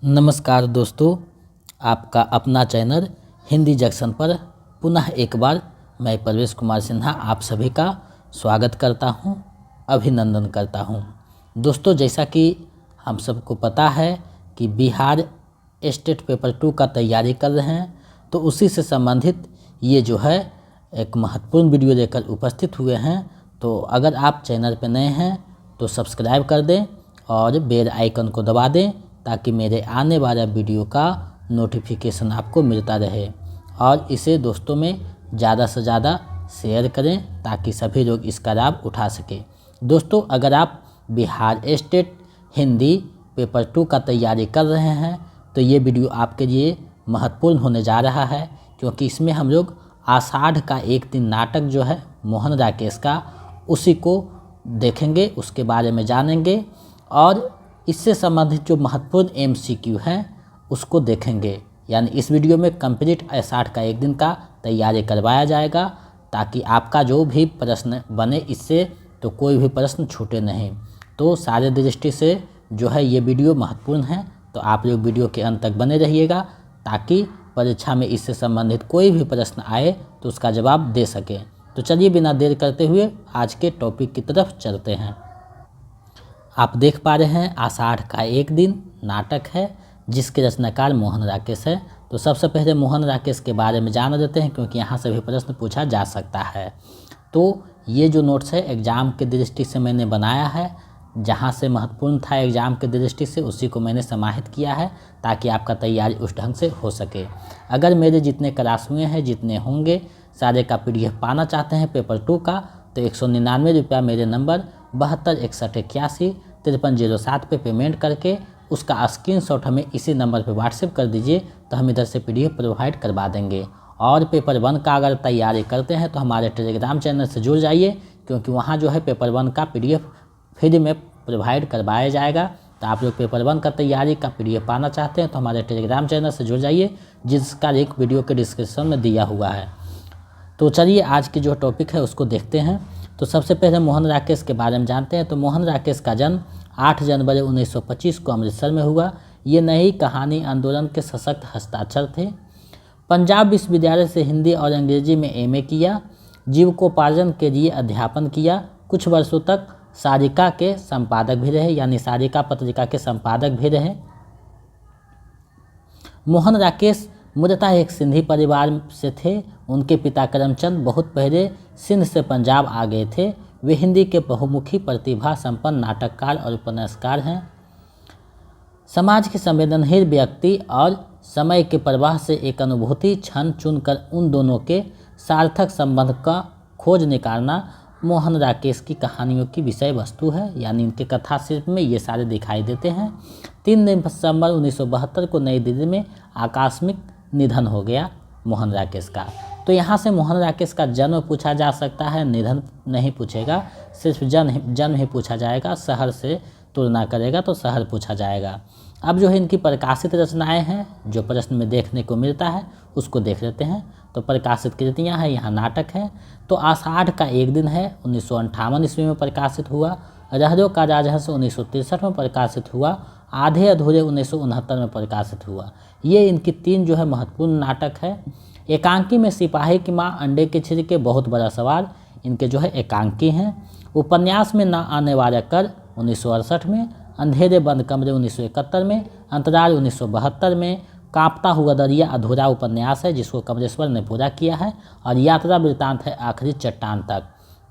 नमस्कार दोस्तों, आपका अपना चैनल हिंदी जंक्शन पर पुनः एक बार मैं परवेश कुमार सिन्हा आप सभी का स्वागत करता हूं, अभिनंदन करता हूं। दोस्तों, जैसा कि हम सबको पता है कि बिहार स्टेट पेपर 2 का तैयारी कर रहे हैं, तो उसी से संबंधित ये जो है एक महत्वपूर्ण वीडियो लेकर उपस्थित हुए हैं। तो अगर आप चैनल पर नए हैं तो सब्सक्राइब कर दें और बेल आइकन को दबा दें ताकि मेरे आने वाला वीडियो का नोटिफिकेशन आपको मिलता रहे, और इसे दोस्तों में ज़्यादा से ज़्यादा शेयर करें ताकि सभी लोग इसका लाभ उठा सकें। दोस्तों, अगर आप बिहार स्टेट हिंदी पेपर 2 का तैयारी कर रहे हैं तो ये वीडियो आपके लिए महत्वपूर्ण होने जा रहा है, क्योंकि इसमें हम लोग आषाढ़ का एक दिन नाटक जो है मोहन राकेश का, उसी को देखेंगे, उसके बारे में जानेंगे और इससे संबंधित जो महत्वपूर्ण MCQ हैं उसको देखेंगे। यानी इस वीडियो में कंप्लीट आषाढ़ का एक दिन का तैयारी करवाया जाएगा ताकि आपका जो भी प्रश्न बने इससे तो कोई भी प्रश्न छूटे नहीं। तो सारे दृष्टि से जो है ये वीडियो महत्वपूर्ण है, तो आप लोग वीडियो के अंत तक बने रहिएगा ताकि परीक्षा में इससे संबंधित कोई भी प्रश्न आए तो उसका जवाब दे सकें। तो चलिए बिना देर करते हुए आज के टॉपिक की तरफ चलते हैं। आप देख पा रहे हैं आषाढ़ का एक दिन नाटक है जिसके रचनाकार मोहन राकेश है। तो सबसे पहले मोहन राकेश के बारे में जान लेते हैं, क्योंकि यहाँ से भी प्रश्न पूछा जा सकता है। तो ये जो नोट्स है एग्ज़ाम के दृष्टि से मैंने बनाया है, जहाँ से महत्वपूर्ण था एग्ज़ाम के दृष्टि से उसी को मैंने समाहित किया है ताकि आपका तैयारी उस ढंग से हो सके। अगर मेरे जितने क्लास हुए हैं, जितने होंगे, सारे का PDF पाना चाहते हैं पेपर 2 का, तो 199 रुपया मेरे नंबर 7261815307 पे पेमेंट करके उसका स्क्रीनशॉट हमें इसी नंबर पे व्हाट्सएप कर दीजिए, तो हम इधर से PDF प्रोवाइड करवा देंगे। और पेपर 1 का अगर तैयारी करते हैं तो हमारे टेलीग्राम चैनल से जुड़ जाइए, क्योंकि वहाँ जो है पेपर 1 का PDF फ्री में प्रोवाइड करवाया जाएगा। तो आप लोग पेपर 1 का तैयारी का PDF पाना चाहते हैं तो हमारे टेलीग्राम चैनल से जुड़ जाइए, जिसका लिंक वीडियो के डिस्क्रिप्शन में दिया हुआ है। तो चलिए आज की जो टॉपिक है उसको देखते हैं। तो सबसे पहले मोहन राकेश के बारे में जानते हैं। तो मोहन राकेश का जन्म 8 जनवरी 1925 को अमृतसर में हुआ। ये नई कहानी आंदोलन के सशक्त हस्ताक्षर थे। पंजाब विश्वविद्यालय से हिंदी और अंग्रेजी में MA किया। जीविकोपार्जन के लिए अध्यापन किया। कुछ वर्षों तक सारिका के संपादक भी रहे, यानी सारिका पत्रिका के संपादक भी रहे। मोहन राकेश मूलतः एक सिंधी परिवार से थे। उनके पिता करमचंद बहुत पहले सिंध से पंजाब आ गए थे। वे हिंदी के बहुमुखी प्रतिभा संपन्न नाटककार और उपन्यासकार हैं। समाज के संवेदनशील व्यक्ति और समय के प्रवाह से एक अनुभूति क्षण चुनकर उन दोनों के सार्थक संबंध का खोज निकालना मोहन राकेश की कहानियों की विषय वस्तु है। यानी इनके कथा शिल्प में ये सारे दिखाई देते हैं। 3 दिसंबर 1972 को नई दिल्ली में आकस्मिक निधन हो गया मोहन राकेश का। तो यहाँ से मोहन राकेश का जन्म पूछा जा सकता है, निधन नहीं पूछेगा, सिर्फ जन्म ही पूछा जाएगा। शहर से तुलना करेगा तो शहर पूछा जाएगा। अब जो है इनकी प्रकाशित रचनाएं हैं जो प्रश्न में देखने को मिलता है उसको देख लेते हैं। तो प्रकाशित कृतियाँ हैं, यहाँ नाटक है। तो आषाढ़ का एक दिन है 1958 ईस्वी में प्रकाशित हुआ। रहरों का राजहंस 1963 में प्रकाशित हुआ। आधे अधूरे 1969 में प्रकाशित हुआ। ये इनकी 3 जो है महत्वपूर्ण नाटक है। एकांकी में सिपाही की माँ, अंडे के छिलके, बहुत बड़ा सवाल, इनके जो है एकांकी हैं। उपन्यास में ना आने वाला कर 1968 में। अंधेरे बंद कमरे 1971 में। अंतराल 1972 में। कांपता हुआ दरिया अधूरा उपन्यास है जिसको कमलेश्वर ने पूरा किया है। और यात्रा वृत्तांत है आखिरी चट्टान तक।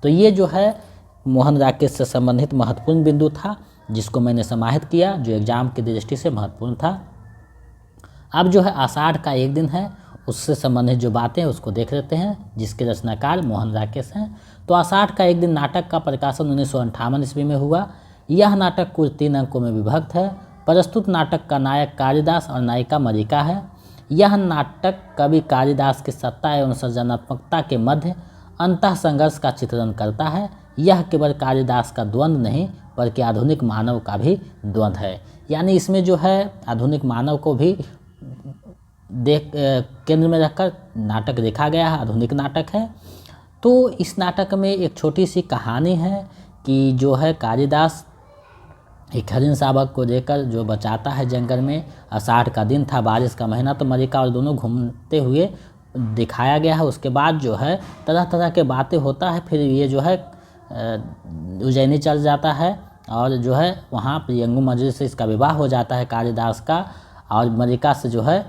तो ये जो है मोहन राकेश से संबंधित महत्वपूर्ण बिंदु था जिसको मैंने समाहित किया, जो एग्जाम की दृष्टि से महत्वपूर्ण था। अब जो है आषाढ़ का एक दिन है, उससे संबंधित जो बातें हैं उसको देख लेते हैं, जिसके रचनाकार मोहन राकेश हैं। तो आषाढ़ का एक दिन नाटक का प्रकाशन 1958 ईस्वी में हुआ। यह नाटक कुल 3 अंकों में विभक्त है। प्रस्तुत नाटक का नायक कालिदास और नायिका मरिका है। यह नाटक कवि कालिदास की सत्ता एवं सृजनात्मकता के मध्य अंतः संघर्ष का चित्रण करता है। यह केवल कालिदास का द्वंद्व नहीं बल्कि आधुनिक मानव का भी द्वंद्व है। यानी इसमें जो है आधुनिक मानव को भी केंद्र में रखकर नाटक देखा गया है, आधुनिक नाटक है। तो इस नाटक में एक छोटी सी कहानी है कि जो है कालिदास एक हरिण शावक को देकर जो बचाता है जंगल में। आषाढ़ का दिन था, बारिश का महीना, तो मल्लिका और दोनों घूमते हुए दिखाया गया है। उसके बाद जो है तरह तरह के बातें होता है। फिर ये जो है उज्जैनी चल जाता है और जो है वहाँ प्रियंगु मंजरी से इसका विवाह हो जाता है कालिदास का, और मल्लिका से जो है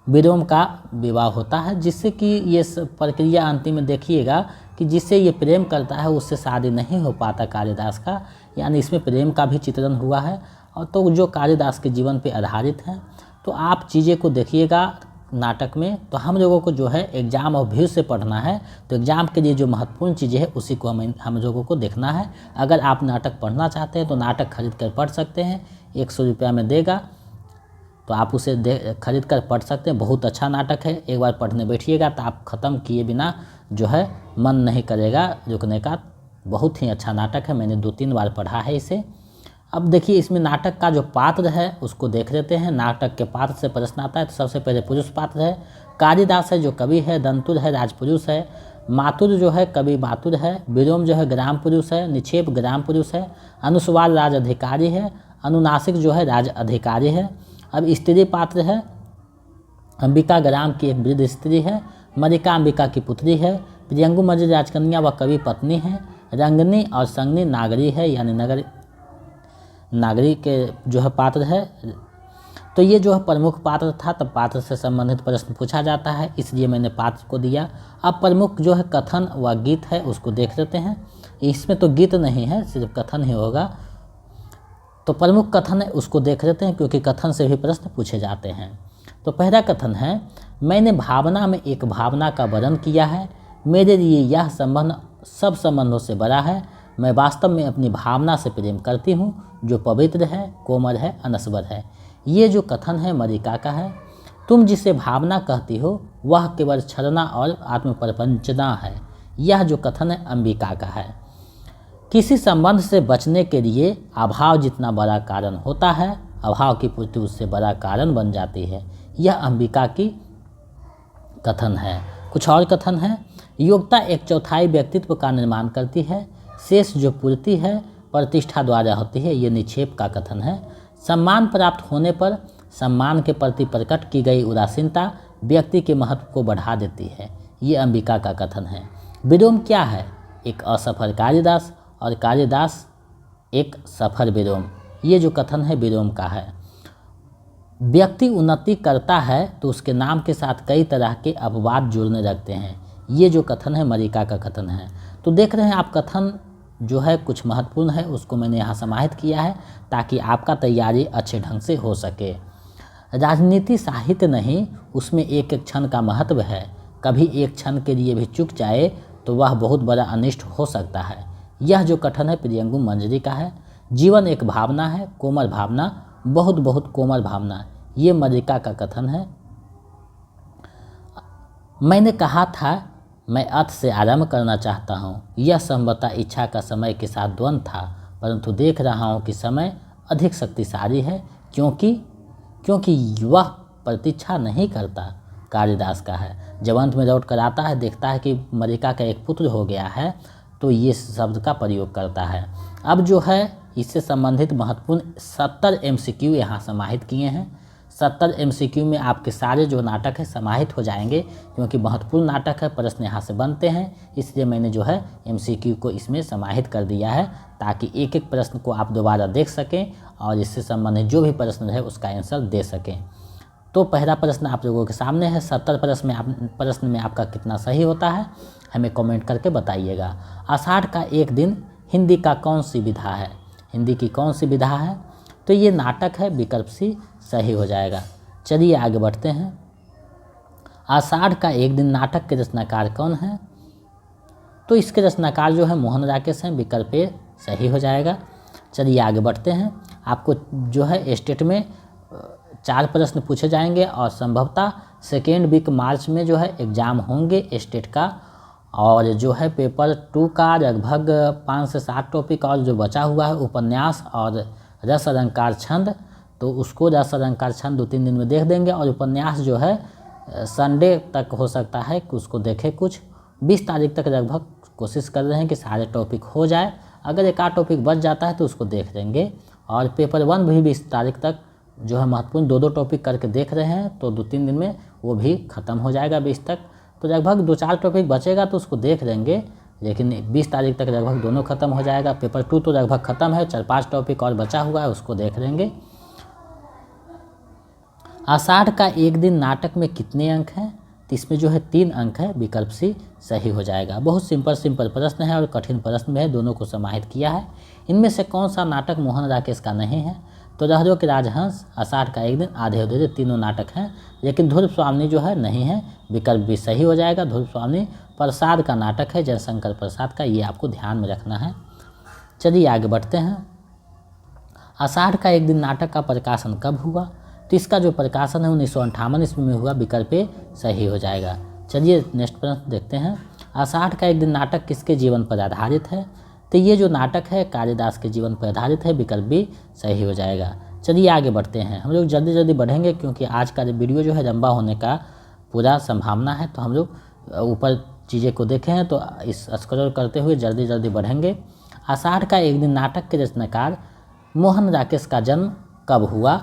विरोम का विवाह होता है, जिससे कि ये प्रक्रिया अंतिम में देखिएगा कि जिससे ये प्रेम करता है उससे शादी नहीं हो पाता कालिदास का, यानी इसमें प्रेम का भी चित्रण हुआ है और तो जो कालिदास के जीवन पे आधारित है। तो आप चीज़ें को देखिएगा नाटक में। तो हम लोगों को जो है एग्ज़ाम और व्यू से पढ़ना है, तो एग्ज़ाम के लिए जो महत्वपूर्ण चीज़ें हैं उसी को हम लोगों को देखना है। अगर आप नाटक पढ़ना चाहते हैं तो नाटक खरीद कर पढ़ सकते हैं, 100 रुपया में देगा, तो आप उसे खरीद कर पढ़ सकते हैं। बहुत अच्छा नाटक है, एक बार पढ़ने बैठिएगा तो आप ख़त्म किए बिना जो है मन नहीं करेगा रुकने का। बहुत ही अच्छा नाटक है, मैंने 2-3 बार पढ़ा है इसे। अब देखिए इसमें नाटक का जो पात्र है उसको देख लेते हैं। नाटक के पात्र से प्रश्न आता है, तो सबसे पहले पुरुष पात्र है। कालिदास है जो कवि है, दंतुर है राजपुरुष है, मातुर जो है कवि मातुर है, विलोम जो है ग्राम पुरुष है, निक्षेप ग्राम पुरुष है, अनुस्वार राज अधिकारी है, अनुनासिक जो है राज अधिकारी है। अब स्त्री पात्र है, अंबिका ग्राम की एक वृद्ध स्त्री है, मल्लिका अंबिका की पुत्री है, प्रियंगु मंजरी राजकन्या व कवि पत्नी है, रंगनी और संगनी नागरी है, यानी नागरी के जो है पात्र है। तो ये जो है प्रमुख पात्र था, तब पात्र से संबंधित प्रश्न पूछा जाता है, इसलिए मैंने पात्र को दिया। अब प्रमुख जो है कथन व गीत है उसको देख लेते हैं। इसमें तो गीत नहीं है, सिर्फ कथन ही होगा। तो प्रमुख कथन है उसको देख लेते हैं, क्योंकि कथन से भी प्रश्न पूछे जाते हैं। तो पहला कथन है, मैंने भावना में एक भावना का वर्णन किया है, मेरे लिए यह संबंध सब संबंधों से बड़ा है। मैं वास्तव में अपनी भावना से प्रेम करती हूँ, जो पवित्र है, कोमल है, अनश्वर है। ये जो कथन है मल्लिका का है। तुम जिसे भावना कहती हो वह केवल छलना और आत्मप्रपंचना है। यह जो कथन है अंबिका का है। किसी संबंध से बचने के लिए अभाव जितना बड़ा कारण होता है, अभाव की पूर्ति उससे बड़ा कारण बन जाती है। यह अंबिका की कथन है। कुछ और कथन है, योग्यता 1/4 व्यक्तित्व का निर्माण करती है, शेष जो पूर्ति है प्रतिष्ठा द्वारा होती है। ये निक्षेप का कथन है। सम्मान प्राप्त होने पर सम्मान के प्रति प्रकट की गई उदासीनता व्यक्ति के महत्व को बढ़ा देती है। ये अंबिका का कथन है। विलोम क्या है? एक असफल कालिदास और कालिदास एक सफल विलोम। ये जो कथन है विलोम का है। व्यक्ति उन्नति करता है तो उसके नाम के साथ कई तरह के अपवाद जुड़ने लगते हैं। ये जो कथन है मल्लिका का कथन है। तो देख रहे हैं आप, कथन जो है कुछ महत्वपूर्ण है उसको मैंने यहाँ समाहित किया है ताकि आपका तैयारी अच्छे ढंग से हो सके। राजनीति साहित्य नहीं, उसमें एक एक क्षण का महत्व है। कभी एक क्षण के लिए भी चूक जाए तो वह बहुत बड़ा अनिष्ट हो सकता है। यह जो कथन है प्रियंगु मंजरी का है। जीवन एक भावना है, कोमल भावना, बहुत बहुत कोमल भावना। ये मल्लिका का कथन है। मैंने कहा था मैं अर्थ से आरंभ करना चाहता हूँ। यह संभवतः इच्छा का समय के साथ द्वंद्व था, परंतु देख रहा हूँ कि समय अधिक शक्तिशाली है, क्योंकि वह प्रतीक्षा नहीं करता। कालिदास का है। जब अंत में लौट कर आता है, देखता है कि मल्लिका का एक पुत्र हो गया है, तो ये शब्द का प्रयोग करता है। अब जो है इससे संबंधित महत्वपूर्ण 70 MCQ यहाँ समाहित किए हैं। 70 MCQ में आपके सारे जो नाटक है समाहित हो जाएंगे, क्योंकि महत्वपूर्ण नाटक है, प्रश्न यहाँ से बनते हैं। इसलिए मैंने जो है MCQ को इसमें समाहित कर दिया है ताकि एक एक प्रश्न को आप दोबारा देख सकें और इससे संबंधित जो भी प्रश्न है उसका आंसर दे सकें। तो पहला प्रश्न आप लोगों के सामने है। 70 प्रश्न में आपका कितना सही होता है हमें कमेंट करके बताइएगा। आषाढ़ का एक दिन हिंदी का कौन सी विधा है? हिंदी की कौन सी विधा है? तो ये नाटक है, विकल्प सी सही हो जाएगा। चलिए आगे बढ़ते हैं। आषाढ़ का एक दिन नाटक के रचनाकार कौन है? तो इसके रचनाकार जो है मोहन राकेश हैं, विकल्प ए सही हो जाएगा। चलिए आगे बढ़ते हैं। आपको जो है स्टेट में 4 प्रश्न पूछे जाएंगे और संभवतः 2 वीक मार्च में जो है एग्ज़ाम होंगे स्टेट का, और जो है पेपर 2 का लगभग 5 से 7 टॉपिक और जो बचा हुआ है उपन्यास और रस अलंकार छंद, तो उसको रस अलंकार छंद 2-3 दिन में देख देंगे। और उपन्यास जो है संडे तक हो सकता है कि उसको देखें। कुछ 20 तारीख तक लगभग कोशिश कर रहे हैं कि सारे टॉपिक हो जाए अगर एक आध टॉपिक बच जाता है तो उसको देख लेंगे। और पेपर 1 भी 20 तारीख तक जो है महत्वपूर्ण 2-2 टॉपिक करके देख रहे हैं, तो 2-3 दिन में वो भी ख़त्म हो जाएगा 20 तक। तो लगभग 2-4 टॉपिक बचेगा तो उसको देख लेंगे, लेकिन 20 तारीख तक लगभग दोनों ख़त्म हो जाएगा। पेपर 2 तो लगभग ख़त्म है, 4-5 टॉपिक और बचा हुआ है, उसको देख लेंगे। आषाढ़ का एक दिन नाटक में कितने अंक हैं? तो इसमें जो है 3 अंक है, विकल्प सी सही हो जाएगा। बहुत सिंपल प्रश्न है और कठिन प्रश्न में है, दोनों को समाहित किया है। इनमें से कौन सा नाटक मोहन राकेश का नहीं है? तो रहरो के राजहंस, आषाढ़ का एक दिन, आधे अधूरे, तीनों नाटक हैं, लेकिन ध्रुव स्वामिनी जो है नहीं है, विकल्प भी सही हो जाएगा। ध्रुव स्वामिनी प्रसाद का नाटक है, जयशंकर प्रसाद का, ये आपको ध्यान में रखना है। चलिए आगे बढ़ते हैं। आषाढ़ का एक दिन नाटक का प्रकाशन कब हुआ? तो इसका जो प्रकाशन है 1958 ईस्वी में हुआ, विकल्प सही हो जाएगा। चलिए नेक्स्ट प्रश्न देखते हैं। आषाढ़ का एक दिन नाटक किसके जीवन पर आधारित है? तो ये जो नाटक है कालिदास के जीवन पर आधारित है, विकल्प भी सही हो जाएगा। चलिए आगे बढ़ते हैं। हम लोग जल्दी बढ़ेंगे क्योंकि आज का वीडियो जो है लंबा होने का पूरा संभावना है, तो हम लोग ऊपर चीज़ें को देखे हैं तो इस स्क्रॉल करते हुए जल्दी बढ़ेंगे। आषाढ़ का एक दिन नाटक के रचनाकार मोहन राकेश का जन्म कब हुआ?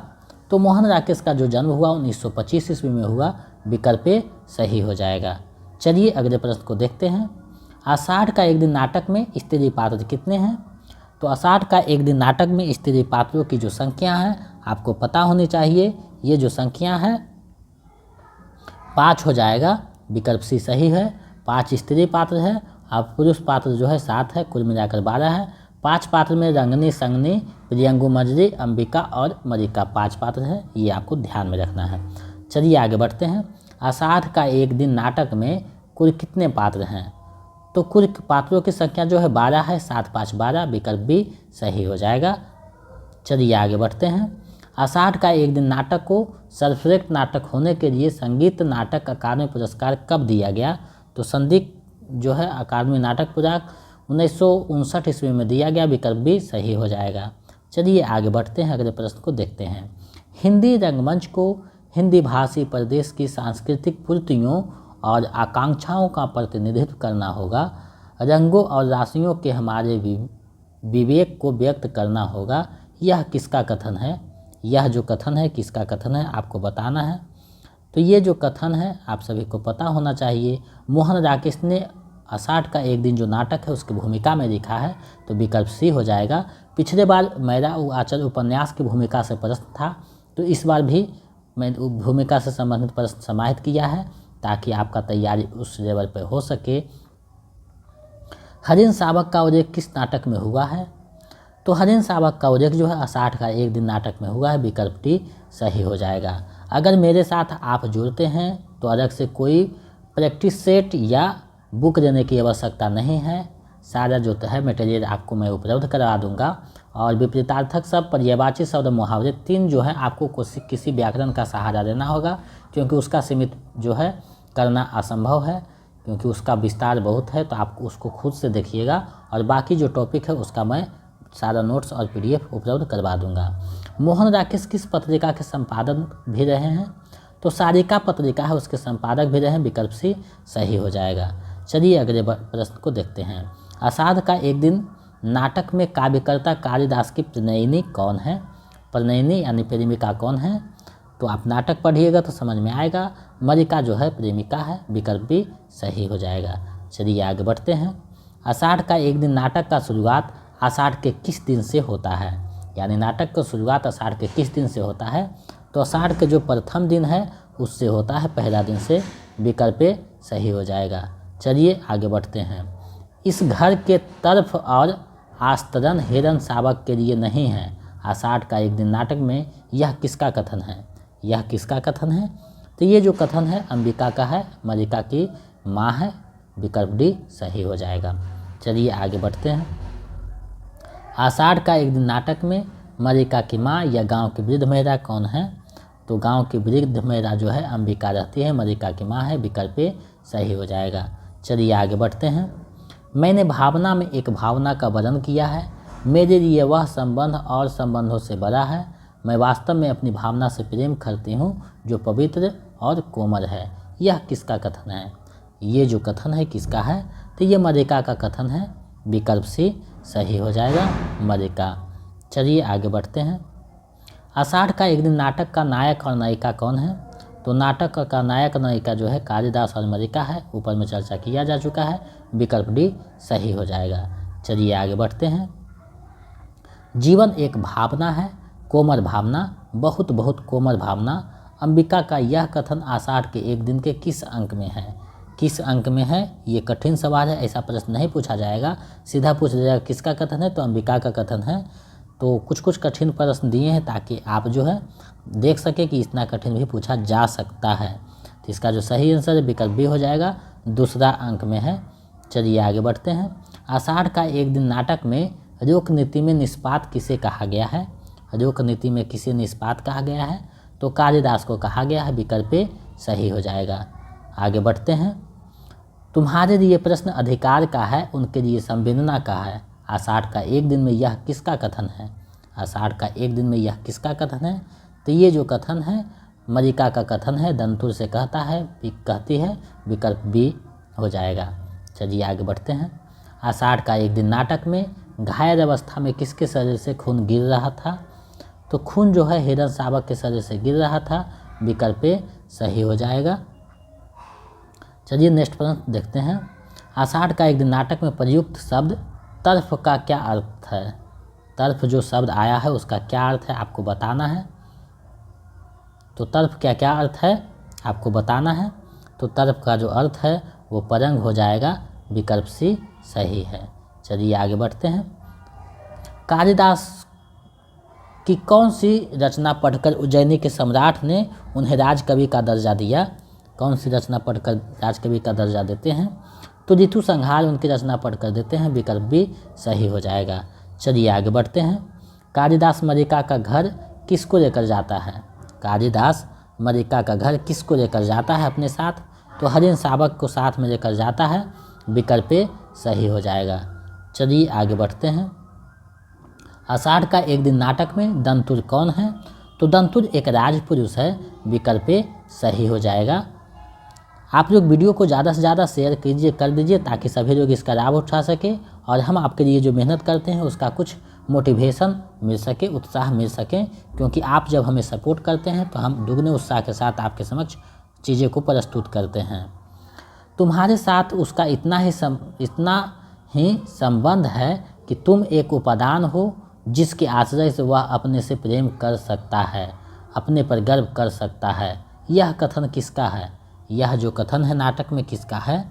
तो मोहन राकेश का जो जन्म हुआ 1925 ईस्वी में हुआ, विकल्प सही हो जाएगा। चलिए अगले प्रश्न को देखते हैं। आषाढ़ का एक दिन नाटक में स्त्री पात्र कितने हैं? तो आषाढ़ का एक दिन नाटक में स्त्री पात्रों की जो संख्या है आपको पता होनी चाहिए। ये जो संख्या है 5 हो जाएगा, विकल्प सी सही है। 5 स्त्री पात्र है और पुरुष पात्र जो है 7 है, कुल मिलाकर 12 है। 5 पात्र में रंगनी, संगनी, प्रियंगु, मजरी, अंबिका और मरिका 5 पात्र है, ये आपको ध्यान में रखना है। चलिए आगे बढ़ते हैं। आषाढ़ का एक दिन नाटक में कुल कितने पात्र हैं? तो कुल पात्रों की संख्या जो है 12 है, 7 5 12, विकल्प भी सही हो जाएगा। चलिए आगे बढ़ते हैं। आषाढ़ का एक दिन नाटक को सर्वश्रेष्ठ नाटक होने के लिए संगीत नाटक अकादमी पुरस्कार कब दिया गया? तो संगीत जो है अकादमी नाटक पुरस्कार 1959 ईस्वी में दिया गया, विकल्प भी सही हो जाएगा। चलिए आगे बढ़ते हैं, अगले प्रश्न को देखते हैं। हिंदी रंगमंच को हिंदी भाषी प्रदेश की सांस्कृतिक पूर्तियों और आकांक्षाओं का प्रतिनिधित्व करना होगा। रंगों और राशियों के हमारे विवेक को व्यक्त करना होगा। यह किसका कथन है? यह जो कथन है किसका कथन है आपको बताना है। तो ये जो कथन है आप सभी को पता होना चाहिए। मोहन राकेश ने आषाढ़ का एक दिन जो नाटक है उसकी भूमिका में लिखा है, तो विकल्प सी हो जाएगा। पिछले बार मेरा आचल उपन्यास की भूमिका से प्रश्न था, तो इस बार भी मैं भूमिका से संबंधित प्रश्न समाहित किया है ताकि आपका तैयारी उस लेवल पर हो सके। हरिन शावक का उल्लेख किस नाटक में हुआ है? तो हरिन शावक का उल्लेख जो है आषाढ़ का एक दिन नाटक में हुआ है, विकल्प डी सही हो जाएगा। अगर मेरे साथ आप जुड़ते हैं तो अलग से कोई प्रैक्टिस सेट या बुक देने की आवश्यकता नहीं है। सारा जो है मटेरियल आपको मैं उपलब्ध करा दूंगा। और विपरीतार्थक शब्द, पर्यायवाची शब्द, मुहावरे 3 जो है आपको किसी व्याकरण का सहारा लेना होगा, क्योंकि उसका सीमित जो है करना असंभव है, क्योंकि उसका विस्तार बहुत है। तो आप उसको खुद से देखिएगा और बाकी जो टॉपिक है उसका मैं सारा नोट्स और PDF उपलब्ध करवा दूंगा। मोहन राकेश किस पत्रिका के संपादक भी रहे हैं? तो सारिका पत्रिका है उसके संपादक भी रहे हैं, विकल्प सी सही हो जाएगा। चलिए अगले प्रश्न को देखते हैं। आषाढ़ का एक दिन नाटक में काव्यकर्ता कालिदास की प्रणयिनी कौन है? प्रणयिनी यानी प्रेमिका कौन है? तो आप नाटक पढ़िएगा तो समझ में आएगा। मरिका जो है प्रेमिका है, विकल्प भी सही हो जाएगा। चलिए आगे बढ़ते हैं। आषाढ़ का एक दिन नाटक का शुरुआत आषाढ़ के किस दिन से होता है? यानी नाटक का शुरुआत आषाढ़ के किस दिन से होता है? तो आषाढ़ के जो प्रथम दिन है उससे होता है, पहला दिन से, विकल्प सही हो जाएगा। चलिए आगे बढ़ते हैं। इस घर के तरफ और आस्तरण हिरन शावक के लिए नहीं है। आषाढ़ का एक दिन नाटक में यह किसका कथन है? यह किसका कथन है? तो ये जो कथन है अंबिका का है, मलिका की माँ है, विकल्प डी सही हो जाएगा। चलिए आगे बढ़ते हैं। आषाढ़ का एक दिन नाटक में मलिका की माँ या गांव की वृद्ध महिला कौन है? तो गांव की वृद्ध महिला जो है अंबिका रहती है, मलिका की माँ है, विकल्प सही हो जाएगा। चलिए आगे बढ़ते हैं। मैंने भावना में एक भावना का वर्णन किया है। मेरे लिए वह संबंध और संबंधों से बड़ा है। मैं वास्तव में अपनी भावना से प्रेम करती हूँ जो पवित्र और कोमल है। यह किसका कथन है? ये जो कथन है किसका है? तो ये मलिका का कथन है, विकल्प सी सही हो जाएगा मरिका। चलिए आगे बढ़ते हैं। आषाढ़ का एक दिन नाटक का नायक और नायिका कौन है? तो नाटक का नायक और नायिका जो है कालिदास और मरिका है। ऊपर में चर्चा किया जा चुका है, विकल्प डी सही हो जाएगा। चलिए आगे बढ़ते हैं। जीवन एक भावना है, कोमल भावना, बहुत बहुत कोमल भावना। अंबिका का यह कथन आषाढ़ के एक दिन के किस अंक में है? किस अंक में है? ये कठिन सवाल है, ऐसा प्रश्न नहीं पूछा जाएगा, सीधा पूछ जाएगा किसका कथन है, तो अंबिका का कथन है। तो कुछ कुछ कठिन प्रश्न दिए हैं ताकि आप जो है देख सके कि इतना कठिन भी पूछा जा सकता है। तो इसका जो सही आंसर है विकल्प बी हो जाएगा, दूसरा अंक में है। चलिए आगे बढ़ते हैं। आषाढ़ का एक दिन नाटक में लोक नीति में निष्पात किसे कहा गया है? लोक नीति में किसे निष्पात कहा गया है? तो कालिदास को कहा गया है, विकल्प ए सही हो जाएगा। आगे बढ़ते हैं। तुम्हारे लिए प्रश्न अधिकार का है, उनके लिए संवेदना का है। आषाढ़ का एक दिन में यह किसका कथन है? आषाढ़ का एक दिन में यह किसका कथन है? तो ये जो कथन है मरिका का कथन है, दंतुर से कहता है, कहती है, विकल्प बी हो जाएगा। चलिए आगे बढ़ते हैं। आषाढ़ का एक दिन नाटक में घायल अवस्था में किसके शरीर से खून गिर रहा था? तो खून जो है हिरण शावक के शरीर से गिर रहा था, विकल्प ए सही हो जाएगा। चलिए नेक्स्ट प्रश्न देखते हैं। आषाढ़ का एक दिन नाटक में प्रयुक्त शब्द तर्फ का क्या अर्थ है? तर्फ जो शब्द आया है उसका क्या अर्थ है आपको बताना है। तो तर्फ क्या क्या अर्थ है आपको बताना है। तो तर्फ का जो अर्थ है वो परंग हो जाएगा, विकल्प सी सही है। चलिए आगे बढ़ते हैं। कालिदास की कौन सी रचना पढ़कर उज्जैनी के सम्राट ने उन्हें राजकवि का दर्जा दिया? कौन सी रचना पढ़कर राजकवि का दर्जा देते हैं? तो ऋतु संहार उनकी रचना पढ़कर देते हैं, विकल्प भी सही हो जाएगा। चलिए आगे बढ़ते हैं। कालिदास मरिका का घर किसको लेकर जाता है? कालिदास मरिका का घर किसको लेकर जाता है अपने साथ? तो हरिण शावक को साथ में लेकर जाता है, विकल्प ए सही हो जाएगा। चलिए आगे बढ़ते हैं। आषाढ़ का एक दिन नाटक में दंतुर कौन है? तो दंतुर एक राजपुरुष है, विकल्प ए सही हो जाएगा। आप लोग वीडियो को ज़्यादा से ज़्यादा शेयर कीजिए, कर दीजिए, ताकि सभी लोग इसका लाभ उठा सके और हम आपके लिए जो मेहनत करते हैं उसका कुछ मोटिवेशन मिल सके, उत्साह मिल सके। क्योंकि आप जब हमें सपोर्ट करते हैं तो हम दुगने उत्साह के साथ आपके समक्ष चीज़ें को प्रस्तुत करते हैं। तुम्हारे साथ उसका इतना ही संबंध है कि तुम एक उपादान हो जिसके आश्रय से वह अपने से प्रेम कर सकता है, अपने पर गर्व कर सकता है। यह कथन किसका है? यह जो कथन है नाटक में किसका है?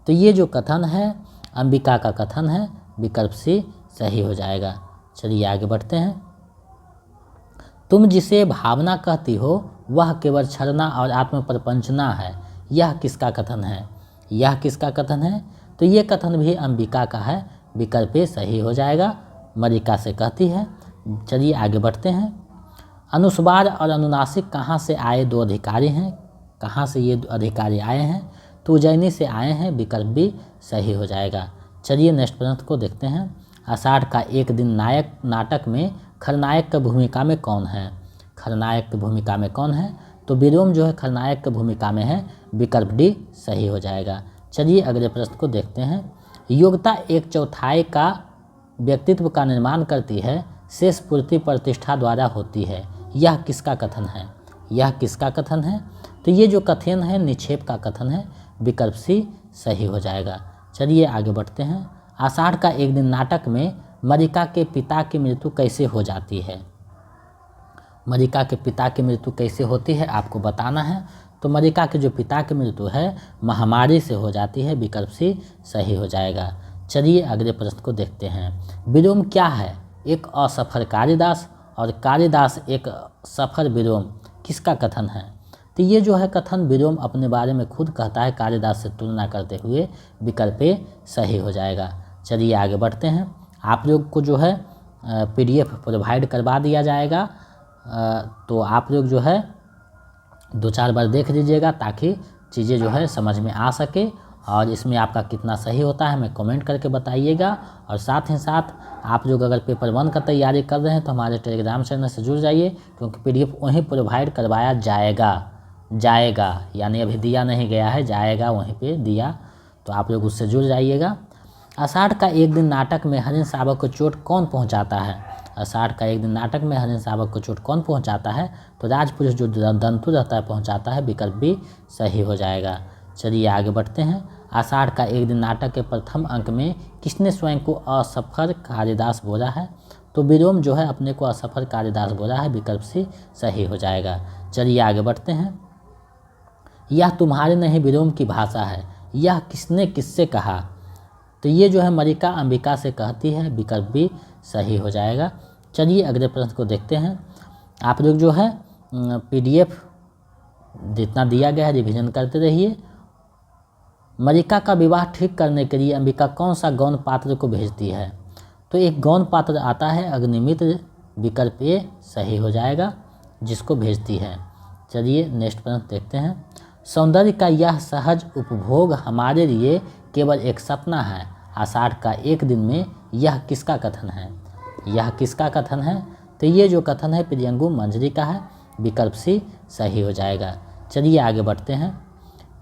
तो ये जो कथन है अंबिका का कथन है, विकल्प सी सही हो जाएगा। चलिए आगे बढ़ते हैं। तुम जिसे भावना कहती हो वह केवल छलना और आत्मप्रपंचना है, यह किसका कथन है? यह किसका कथन है? तो ये कथन भी अंबिका का है, विकल्प ए सही हो जाएगा, मरिका से कहती है। चलिए आगे बढ़ते हैं। अनुस्वार और अनुनासिक कहाँ से आए दो अधिकारी हैं? कहाँ से ये अधिकारी आए हैं? तो उज्जैनी से आए हैं, विकल्प भी सही हो जाएगा। चलिए नेक्स्ट प्रश्न को देखते हैं। आषाढ़ का एक दिन नाटक में खलनायक की भूमिका में कौन है? खलनायक की भूमिका में कौन है? तो विलोम जो है खलनायक की भूमिका में है, विकल्प डी सही हो जाएगा। चलिए अगले प्रश्न को देखते हैं। योग्यता एक चौथाई का व्यक्तित्व का निर्माण करती है, शेष पूर्ति प्रतिष्ठा द्वारा होती है, यह किसका कथन है? यह किसका कथन है? तो ये जो कथन है निक्षेप का कथन है, विकल्प सी सही हो जाएगा। चलिए आगे बढ़ते हैं। आषाढ़ का एक दिन नाटक में मरिका के पिता की मृत्यु कैसे हो जाती है? मरिका के पिता की मृत्यु कैसे होती है आपको बताना है। तो मरिका के जो पिता की मृत्यु है महामारी से हो जाती है, विकल्प सी सही हो जाएगा। चलिए अगले प्रश्न को देखते हैं। विलोम क्या है? एक असफल कालिदास और कालिदास एक सफल विलोम, किसका कथन है? तो ये जो है कथन विलोम अपने बारे में खुद कहता है कालिदास से तुलना करते हुए, विकल्प ए सही हो जाएगा। चलिए आगे बढ़ते हैं। आप लोग को जो है PDF प्रोवाइड करवा दिया जाएगा, तो आप लोग जो है 2-4 बार देख लीजिएगा ताकि चीज़ें जो है समझ में आ सके। और इसमें आपका कितना सही होता है हमें कमेंट करके बताइएगा। और साथ ही साथ आप लोग अगर पेपर 1 का तैयारी कर रहे हैं तो हमारे टेलीग्राम चैनल से जुड़ जाइए, क्योंकि PDF वहीं प्रोवाइड करवाया जाएगा, यानी अभी दिया नहीं गया है, जाएगा वहीं पे दिया, तो आप लोग उससे जुड़ जाइएगा। आषाढ़ का एक दिन नाटक में हरिण शावक को चोट कौन पहुंचाता है? आषाढ़ का एक दिन नाटक में हरिण शावक को चोट कौन पहुंचाता है? तो राजपुरुष जो दंतु रहता है पहुंचाता है, विकल्प बी सही हो जाएगा। चलिए आगे बढ़ते हैं। आषाढ़ का एक दिन नाटक के प्रथम अंक में किसने स्वयं को असफल कालिदास बोला है? तो विलोम जो है अपने को असफल कालिदास बोला है, विकल्प सी सही हो जाएगा। चलिए आगे बढ़ते हैं। यह तुम्हारे नहीं विलोम की भाषा है, यह किसने किससे कहा? तो ये जो है मल्लिका अंबिका से कहती है, विकल्प भी सही हो जाएगा। चलिए अगले प्रश्न को देखते हैं। आप लोग जो है PDF जितना दिया गया है रिवीजन करते रहिए। मल्लिका का विवाह ठीक करने के लिए अंबिका कौन सा गौण पात्र को भेजती है? तो एक गौण पात्र आता है अग्निमित्र, विकल्प ए सही हो जाएगा, जिसको भेजती है। चलिए नेक्स्ट प्रश्न देखते हैं। सौंदर्य का यह सहज उपभोग हमारे लिए केवल एक सपना है, आषाढ़ का एक दिन में यह किसका कथन है? यह किसका कथन है? तो ये जो कथन है प्रियंगु मंजरी का है, विकल्प सी सही हो जाएगा। चलिए आगे बढ़ते हैं।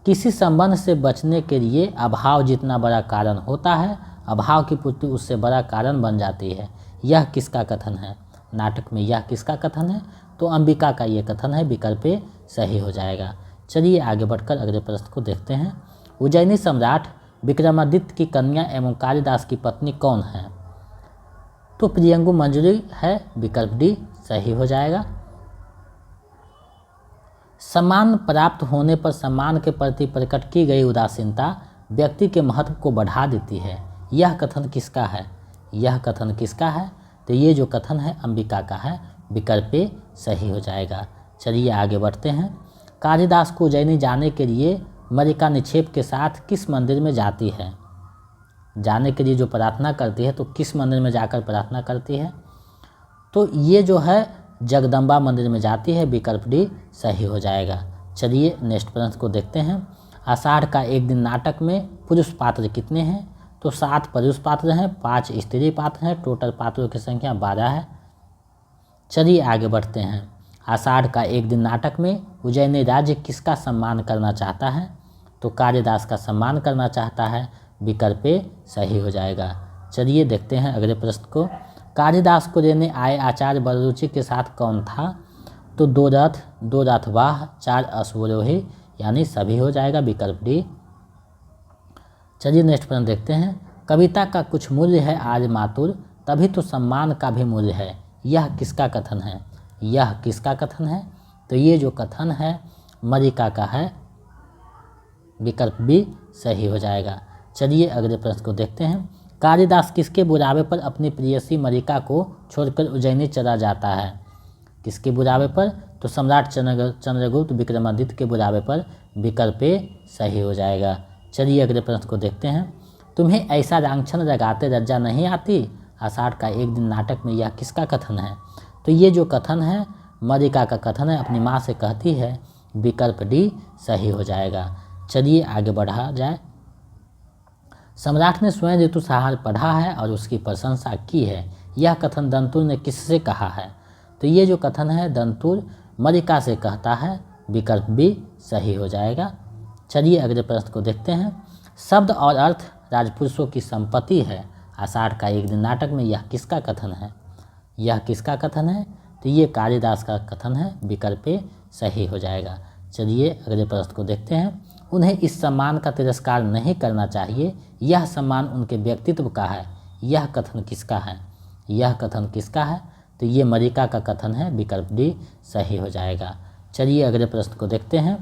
किसी संबंध से बचने के लिए अभाव जितना बड़ा कारण होता है, अभाव की पूर्ति उससे बड़ा कारण बन जाती है, यह किसका कथन है? नाटक में यह किसका कथन है? तो अंबिका का ये कथन है, विकल्प ए सही हो जाएगा। चलिए आगे बढ़कर अगले प्रश्न को देखते हैं। उज्जैनी सम्राट विक्रमादित्य की कन्या एवं कालिदास की पत्नी कौन है? तो प्रियंगु मंजरी है, विकल्प डी सही हो जाएगा। सम्मान प्राप्त होने पर सम्मान के प्रति प्रकट की गई उदासीनता व्यक्ति के महत्व को बढ़ा देती है, यह कथन किसका है? यह कथन किसका है? तो ये जो कथन है अंबिका का है, विकल्प ए सही हो जाएगा। चलिए आगे बढ़ते हैं। कालिदास को उज्जैनी जाने के लिए मल्लिका निक्षेप के साथ किस मंदिर में जाती है? जाने के लिए जो प्रार्थना करती है, तो किस मंदिर में जाकर प्रार्थना करती है? तो ये जो है जगदम्बा मंदिर में जाती है, विकल्प डी सही हो जाएगा। चलिए नेक्स्ट प्रश्न को देखते हैं। आषाढ़ का एक दिन नाटक में पुरुष पात्र कितने हैं? तो 7 पुरुष पात्र हैं, 5 स्त्री पात्र हैं, टोटल पात्रों की संख्या 12 है। चलिए आगे बढ़ते हैं। आषाढ़ का एक दिन नाटक में उज्जैनी राज्य किसका सम्मान करना चाहता है? तो कालिदास का सम्मान करना चाहता है, विकल्प ए सही हो जाएगा। चलिए देखते हैं अगले प्रश्न को। कालिदास को लेने आए आचार्य बलरुचि के साथ कौन था? तो 2 रथ, 2 रथवाह, 4 अश्वरोही, यानी सभी हो जाएगा, विकल्प डी। चलिए नेक्स्ट प्रश्न देखते हैं। कविता का कुछ मूल्य है आज मातुर, तभी तो सम्मान का भी मूल्य है, यह किसका कथन है? यह किसका कथन है? तो ये जो कथन है मल्लिका का है, विकल्प बी सही हो जाएगा। चलिए अगले प्रश्न को देखते हैं। कालिदास किसके बुलावे पर अपनी प्रेयसी मल्लिका को छोड़कर उज्जैनी चला जाता है? किसके बुलावे पर? तो सम्राट चंद्रगुप्त विक्रमादित्य के बुलावे पर, विकल्प ए सही हो जाएगा। चलिए अगले प्रश्न को देखते हैं। तुम्हें ऐसा लांछन लगाते लज्जा नहीं आती, आषाढ़ का एक दिन नाटक में यह किसका कथन है? तो ये जो कथन है मल्लिका का कथन है, अपनी माँ से कहती है, विकल्प डी सही हो जाएगा। चलिए आगे बढ़ा जाए। सम्राट ने स्वयं ऋतुसंहार पढ़ा है और उसकी प्रशंसा की है, यह कथन दंतुर ने किससे कहा है? तो ये जो कथन है दंतुर मल्लिका से कहता है, विकल्प बी सही हो जाएगा। चलिए अगले प्रश्न को देखते हैं। शब्द और अर्थ राजपुरुषों की संपत्ति है, आषाढ़ का एक दिन नाटक में यह किसका कथन है? यह किसका कथन है? तो ये कालिदास का कथन है, विकल्प ए सही हो जाएगा। चलिए अगले प्रश्न को देखते हैं। उन्हें इस सम्मान का तिरस्कार नहीं करना चाहिए, यह सम्मान उनके व्यक्तित्व का है, यह कथन किसका है? यह कथन किसका है? तो ये मल्लिका का कथन है, विकल्प डी सही हो जाएगा। चलिए अगले प्रश्न को देखते हैं।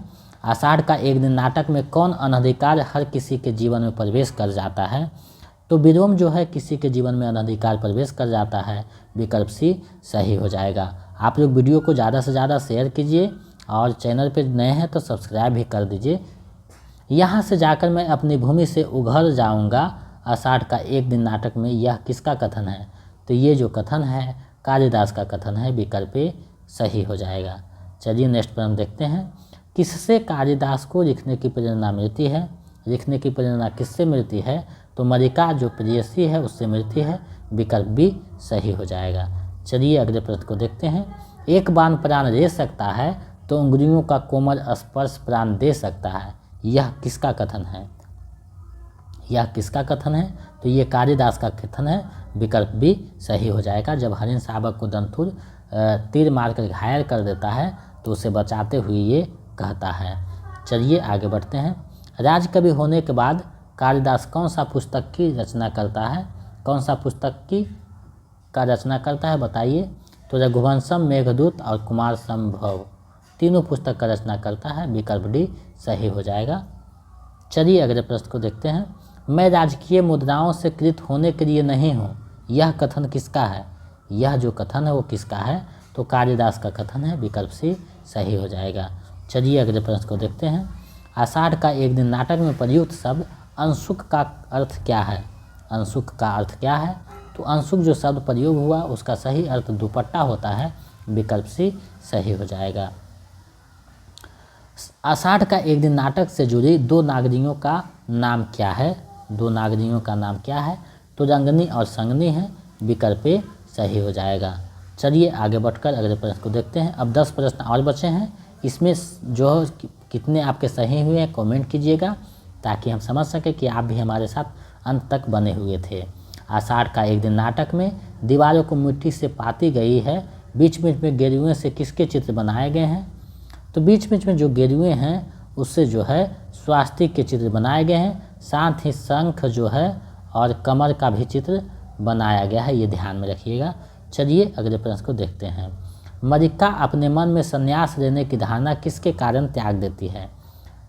आषाढ़ का एक दिन नाटक में कौन अनधिकार हर किसी के जीवन में प्रवेश कर जाता है? तो विलोम जो है किसी के जीवन में अनधिकार प्रवेश कर जाता है, विकल्प सी सही हो जाएगा। आप लोग वीडियो को ज़्यादा से ज़्यादा शेयर कीजिए और चैनल पे नए हैं तो सब्सक्राइब भी कर दीजिए। यहाँ से जाकर मैं अपनी भूमि से उघर जाऊँगा, आषाढ़ का एक दिन नाटक में यह किसका कथन है? तो ये जो कथन है कालिदास का कथन है, विकल्प ए सही हो जाएगा। चलिए नेक्स्ट प्रश्न देखते हैं। किससे कालिदास को लिखने की प्रेरणा मिलती है? लिखने की प्रेरणा किससे मिलती है? तो मल्लिका जो प्रेयसी है उससे मिलती है, विकल्प बी सही हो जाएगा। चलिए अगले प्रश्न को देखते हैं। एक बाण प्राण दे सकता है तो उंगलियों का कोमल स्पर्श प्राण दे सकता है, यह किसका कथन है? यह किसका कथन है? तो ये कालिदास का कथन है, विकल्प बी सही हो जाएगा। जब हरिण शावक को दंतुर तीर मारकर घायल कर देता है तो उसे बचाते हुए ये कहता है। चलिए आगे बढ़ते हैं। राजकवि होने के बाद कालिदास कौन सा पुस्तक की रचना करता है? कौन सा पुस्तक का रचना करता है बताइए? तो रघुवंशम, मेघदूत और कुमार संभव तीनों पुस्तक का रचना करता है। विकल्प डी सही हो जाएगा। चलिए अगले प्रश्न को देखते हैं। मैं राजकीय मुद्राओं से कृत होने के लिए नहीं हूँ, यह कथन किसका है? यह जो कथन है वो किसका है? तो कालिदास का कथन है। विकल्प सी सही हो जाएगा। चलिए अगले प्रश्न को देखते हैं। आषाढ़ का एक दिन नाटक में प्रयुक्त शब्द अंशुक का अर्थ क्या है? अंशुक का अर्थ क्या है? तो अंशुक जो शब्द प्रयोग हुआ उसका सही अर्थ दुपट्टा होता है। विकल्प सी सही हो जाएगा। आषाढ़ का एक दिन नाटक से जुड़ी दो नागरियों का नाम क्या है? दो नागरियों का नाम क्या है? तो रंगनी और संगनी है। विकल्प ए सही हो जाएगा। चलिए आगे बढ़कर अगले प्रश्न को देखते हैं। अब 10 प्रश्न और बचे हैं, इसमें जो कितने आपके सही हुए हैं कमेंट कीजिएगा ताकि हम समझ सकें कि आप भी हमारे साथ अंत तक बने हुए थे। आषाढ़ का एक दिन नाटक में दीवारों को मिट्टी से पाती गई है, बीच बीच में गेरुए से किसके चित्र बनाए गए हैं? तो बीच बीच में जो गेरुए हैं उससे जो है स्वास्तिक के चित्र बनाए गए हैं, साथ ही शंख जो है और कमर का भी चित्र बनाया गया है, ये ध्यान में रखिएगा। चलिए अगले प्रश्न को देखते हैं। मल्लिका अपने मन में संन्यास लेने की धारणा किसके कारण त्याग देती है?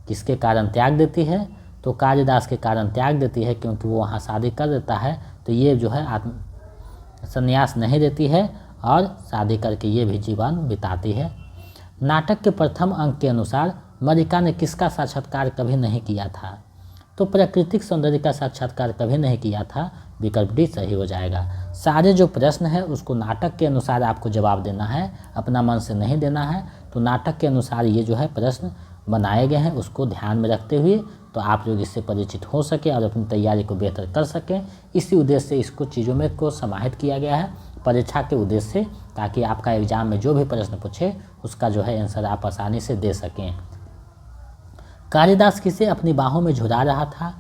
किसके कारण त्याग देती है? तो कालिदास के कारण त्याग देती है, क्योंकि वो वहाँ शादी कर देता है तो ये जो है संन्यास नहीं देती है और शादी करके ये भी जीवन बिताती है। नाटक के प्रथम अंक के अनुसार मल्लिका ने किसका साक्षात्कार कभी नहीं किया था? तो प्राकृतिक सौंदर्य का साक्षात्कार कभी नहीं किया था। विकल्प डी सही हो जाएगा। सारे जो प्रश्न है उसको नाटक के अनुसार आपको जवाब देना है, अपना मन से नहीं देना है। तो नाटक के अनुसार ये जो है प्रश्न बनाए गए हैं, उसको ध्यान में रखते हुए तो आप लोग इससे परिचित हो सके और अपनी तैयारी को बेहतर कर सकें। इसी उद्देश्य से इसको चीज़ों में को समाहित किया गया है परीक्षा के उद्देश्य से, ताकि आपका एग्जाम में जो भी प्रश्न पूछे उसका जो है आंसर आप आसानी से दे सकें। कालिदास किसे अपनी बाहों में झुला रहा था?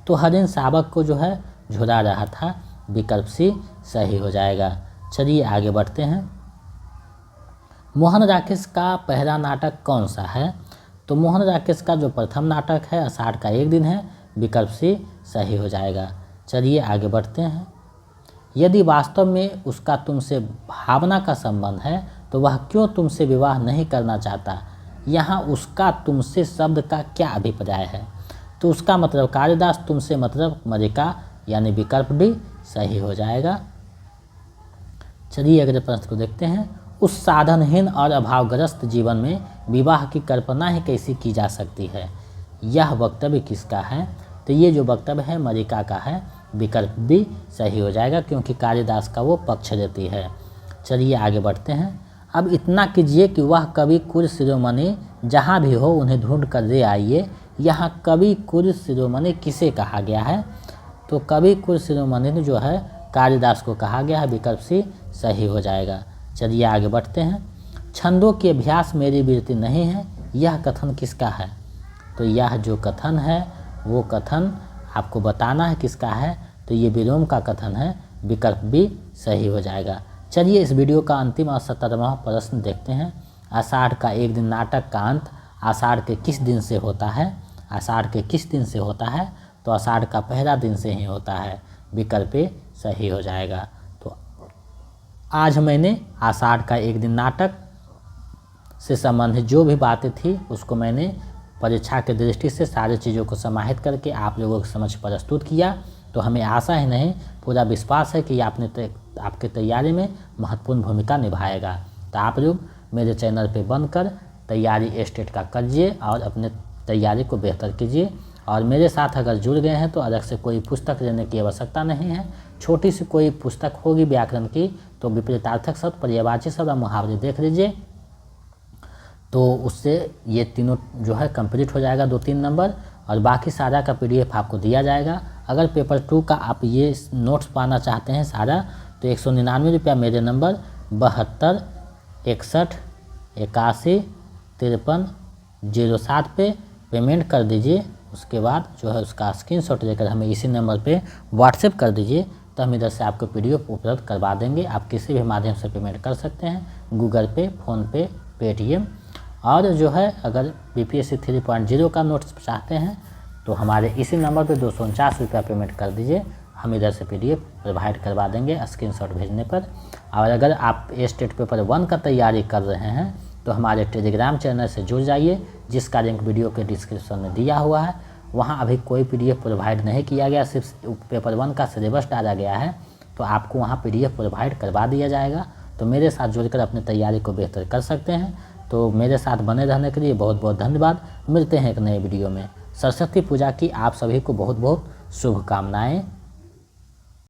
तो हरिण शावक को जो है झुला रहा था। विकल्प सी सही हो जाएगा। चलिए आगे बढ़ते हैं। मोहन राकेश का पहला नाटक कौन सा है? तो मोहन राकेश का जो प्रथम नाटक है आषाढ़ का एक दिन है। विकल्प सी सही हो जाएगा। चलिए आगे बढ़ते हैं। यदि वास्तव में उसका तुमसे भावना का संबंध है तो वह क्यों तुमसे विवाह नहीं करना चाहता? यहाँ उसका तुमसे शब्द का क्या अभिप्राय है? तो उसका मतलब कालिदास, तुमसे मतलब मल्लिका, यानी विकल्प डी सही हो जाएगा। चलिए अगले प्रश्न को देखते हैं। उस साधनहीन और अभावग्रस्त जीवन में विवाह की कल्पना ही कैसी की जा सकती है? यह वक्तव्य किसका है? तो ये जो वक्तव्य है मल्लिका का है। विकल्प बी सही हो जाएगा, क्योंकि कालिदास का वो पक्ष देती है। चलिए आगे बढ़ते हैं। अब इतना कीजिए कि वह कवि कुल शिरोमणि जहाँ भी हो उन्हें ढूंढ कर ले आइए। यहाँ कवि कुल शिरोमणि किसे कहा गया है? तो कवि कुल शिरोमणि जो है कालिदास को कहा गया है। विकल्प सी सही हो जाएगा। चलिए आगे बढ़ते हैं। छंदों के अभ्यास मेरी वृत्ति नहीं है, यह कथन किसका है? तो यह जो कथन है वो कथन आपको बताना है किसका है। तो ये विलोम का कथन है। विकल्प बी सही हो जाएगा। चलिए इस वीडियो का अंतिम और 17वां प्रश्न देखते हैं। आषाढ़ का एक दिन नाटक का अंत आषाढ़ के किस दिन से होता है? आषाढ़ के किस दिन से होता है? तो आषाढ़ का पहला दिन से ही होता है। विकल्प ए सही हो जाएगा। तो आज मैंने आषाढ़ का एक दिन नाटक से संबंधित जो भी बातें थी उसको मैंने परीक्षा के दृष्टि से सारी चीज़ों को समाहित करके आप लोगों के समक्ष प्रस्तुत किया। तो हमें आशा ही नहीं पूरा विश्वास है कि आपके तैयारी में महत्वपूर्ण भूमिका निभाएगा। तो आप लोग मेरे चैनल पे बनकर तैयारी स्टेट का करिए और अपने तैयारी को बेहतर कीजिए। और मेरे साथ अगर जुड़ गए हैं तो अलग से कोई पुस्तक लेने की आवश्यकता नहीं है। छोटी सी कोई पुस्तक होगी व्याकरण की, तो विपरीतार्थक शब्द, पर्यायवाची शब्द और मुहावरे देख लीजिए, तो उससे ये तीनों जो है कंप्लीट हो जाएगा 2-3 नंबर। और बाकी सारा का PDF आपको दिया जाएगा। अगर पेपर 2 का आप ये नोट्स पाना चाहते हैं सारा, तो 199 रुपया मेरे नंबर 72 61 81 53 07 पे पेमेंट कर दीजिए। उसके बाद जो है उसका स्क्रीनशॉट लेकर हमें इसी नंबर पे व्हाट्सएप कर दीजिए, तो हम इधर से आपको PDF उपलब्ध करवा देंगे। आप किसी भी माध्यम से पेमेंट कर सकते हैं, गूगल पे, फ़ोनपे, पेटीएम। और जो है अगर BPSC 3.0 का नोट्स चाहते हैं तो हमारे इसी नंबर पे 249 रुपया पेमेंट कर दीजिए, हम इधर से PDF प्रोवाइड करवा देंगे स्क्रीनशॉट भेजने पर। और अगर आप स्टेट पेपर 1 का तैयारी कर रहे हैं तो हमारे टेलीग्राम चैनल से जुड़ जाइए, जिसका लिंक वीडियो के डिस्क्रिप्शन में दिया हुआ है। वहाँ अभी कोई PDF प्रोवाइड नहीं किया गया, सिर्फ पेपर 1 का सिलेबस डाला गया है, तो आपको वहाँ PDF प्रोवाइड करवा दिया जाएगा। तो मेरे साथ जुड़कर अपनी तैयारी को बेहतर कर सकते हैं। तो मेरे साथ बने रहने के लिए बहुत बहुत धन्यवाद। मिलते हैं एक नए वीडियो में। सरस्वती पूजा की आप सभी को बहुत बहुत शुभकामनाएँ।